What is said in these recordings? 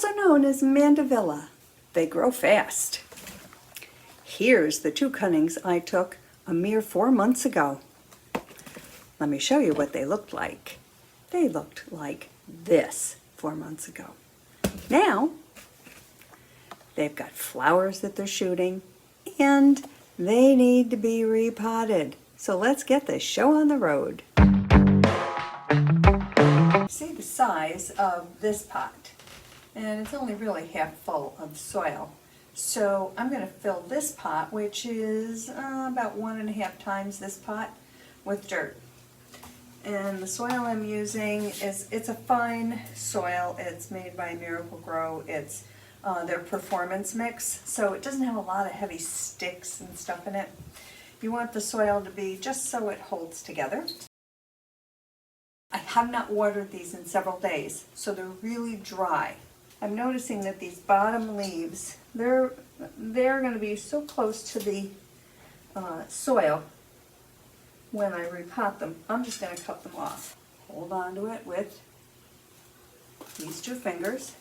also known as Mandevilla. They grow fast. Here's the 2 cuttings I took a mere 4 months ago. Let me show you what they looked like. They looked like this 4 months ago. Now, they've got flowers that they're shooting, and they need to be repotted. So let's get this show on the road. See the size of this pot, and it's only really half full of soil. So I'm going to fill this pot, which is about 1.5 times this pot, with dirt. And the soil I'm using it's a fine soil. It's made by Miracle Grow. It's their performance mix, so it doesn't have a lot of heavy sticks and stuff in it. You want the soil to be just so it holds together. I have not watered these in several days, so they're really dry. I'm noticing that these bottom leaves, they're going to be so close to the soil when I repot them. I'm just going to cut them off. Hold on to it with these 2 fingers.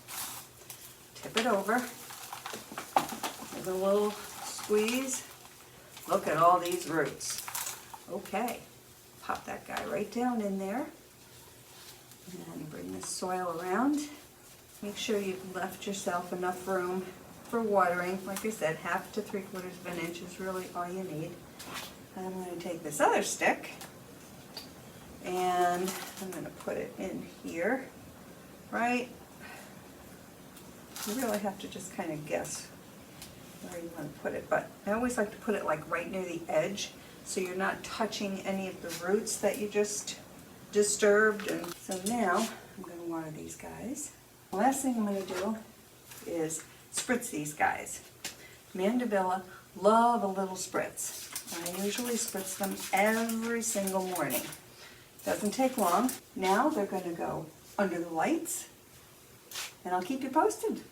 Tip it over. Give it a little squeeze. Look at all these roots. Okay, pop that guy right down in there. And bring this soil around. Make sure you've left yourself enough room for watering. Like I said, 1/2 to 3/4 of an inch is really all you need. I'm going to take this other stick and I'm going to put it in here, right? You really have to just kind of guess where you want to put it, but I always like to put it like right near the edge so you're not touching any of the roots that you just disturbed. And so now I'm going to water these guys. The last thing I'm going to do is spritz these guys. Mandevilla love a little spritz. I usually spritz them every single morning. Doesn't take long. Now they're going to go under the lights, and I'll keep you posted.